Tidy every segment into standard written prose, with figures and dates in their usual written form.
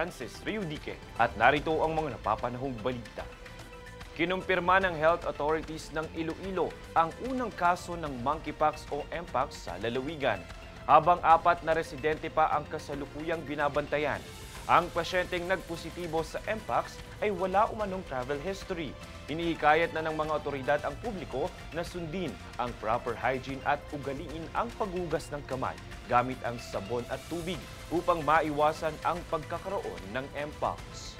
Francis Riudique at narito ang mga napapanahong balita. Kinumpirma ng health authorities ng Iloilo ang unang kaso ng monkeypox o mpox sa lalawigan, habang 4 na residente pa ang kasalukuyang binabantayan. Ang pasyenteng nagpositibo sa mpox ay wala umanong travel history. Inihikayat na ng mga otoridad ang publiko na sundin ang proper hygiene at ugaliin ang paghugas ng kamay gamit ang sabon at tubig upang maiwasan ang pagkakaroon ng mpox.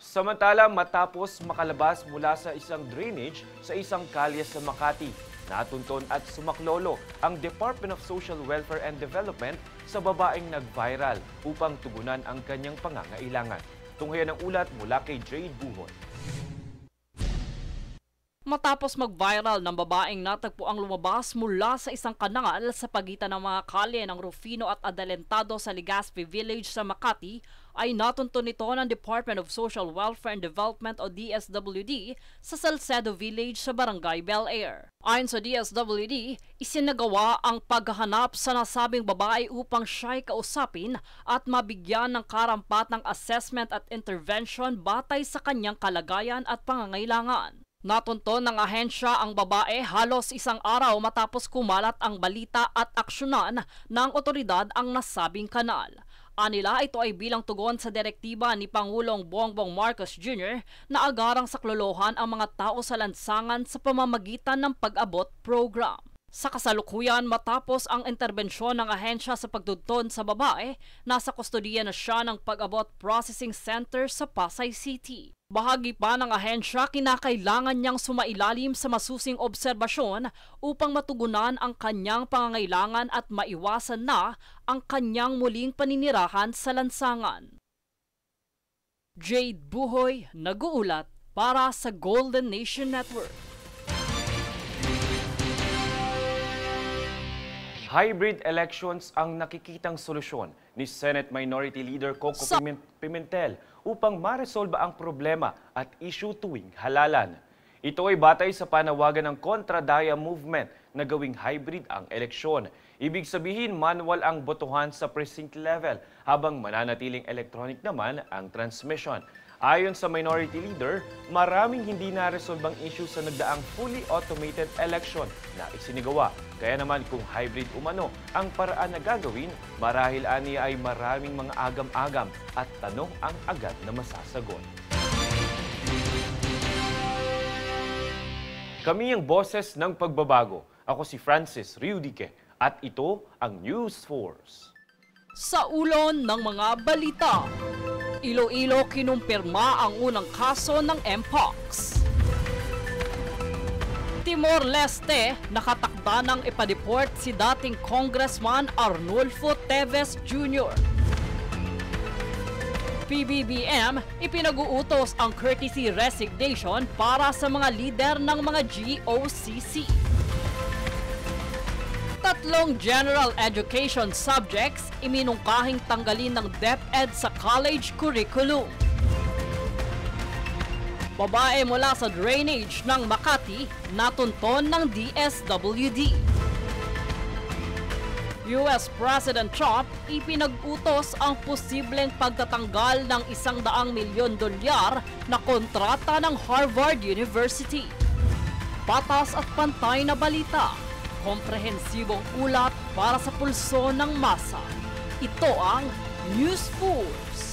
Samantala, matapos makalabas mula sa isang drainage sa isang kalye sa Makati, natunton at sumaklolo ang Department of Social Welfare and Development sa babaeng nag-viral upang tugunan ang kanyang pangangailangan. Tunghayan ang ulat mula kay Jade Buhon. Matapos mag-viral ng babaeng natagpo ang lumabas mula sa isang kanal sa pagitan ng mga kalye ng Rufino at Adelantado sa Legazpi Village sa Makati, ay natunton nito ng Department of Social Welfare and Development o DSWD sa Salcedo Village sa Barangay Bel Air. Ayon sa DSWD, isinagawa ang paghahanap sa nasabing babae upang siya'y kausapin at mabigyan ng karampatang assessment at intervention batay sa kanyang kalagayan at pangangailangan. Natunton ng ahensya ang babae halos isang araw matapos kumalat ang balita at aksyonan ng otoridad ang nasabing kanal. Anila, ito ay bilang tugon sa direktiba ni Pangulong Bongbong Marcos Jr. na agarang saklolohan ang mga tao sa lansangan sa pamamagitan ng pag-abot program. Sa kasalukuyan, matapos ang interbensyon ng ahensya sa pagtuntun sa babae, nasa kustodiya na siya ng Pag-abot Processing Center sa Pasay City. Bahagi pa ng ahensya, kinakailangan niyang sumailalim sa masusing obserbasyon upang matugunan ang kanyang pangangailangan at maiwasan na ang kanyang muling paninirahan sa lansangan. Jade Buhoy, nag-uulat para sa Golden Nation Network. Hybrid elections ang nakikitang solusyon ni Senate Minority Leader Coco Pimentel upang maresolba ang problema at issue tuwing halalan. Ito ay batay sa panawagan ng Kontra-Daya Movement na gawing hybrid ang eleksyon. Ibig sabihin, manual ang botohan sa precinct level habang mananatiling electronic naman ang transmission. Ayon sa Minority Leader, maraming hindi naresolbang issue sa nagdaang fully automated election na isinigawa. Kaya naman kung hybrid umano ang paraan na gagawin, marahil aniya ay maraming mga agam-agam at tanong ang agad na masasagot. Kami ang boses ng pagbabago. Ako si Francis Riudique at ito ang News Force. Sa ulon ng mga balita, Iloilo kinumpirma ang unang kaso ng mpox. Timor-Leste, nakatakda ng ipadeport si dating Congressman Arnulfo Teves Jr. PBBM, ipinag-uutos ang courtesy resignation para sa mga lider ng mga GOCC. 3 general education subjects iminungkahing tanggalin ng DepEd sa college curriculum. Babae mula sa drainage ng Makati, natunton ng DSWD. US President Trump ipinag-utos ang posibleng pagtatanggal ng $100 milyon na kontrata ng Harvard University. Patas at pantay na balita. Komprehensibong ulat para sa pulso ng masa. Ito ang News Force.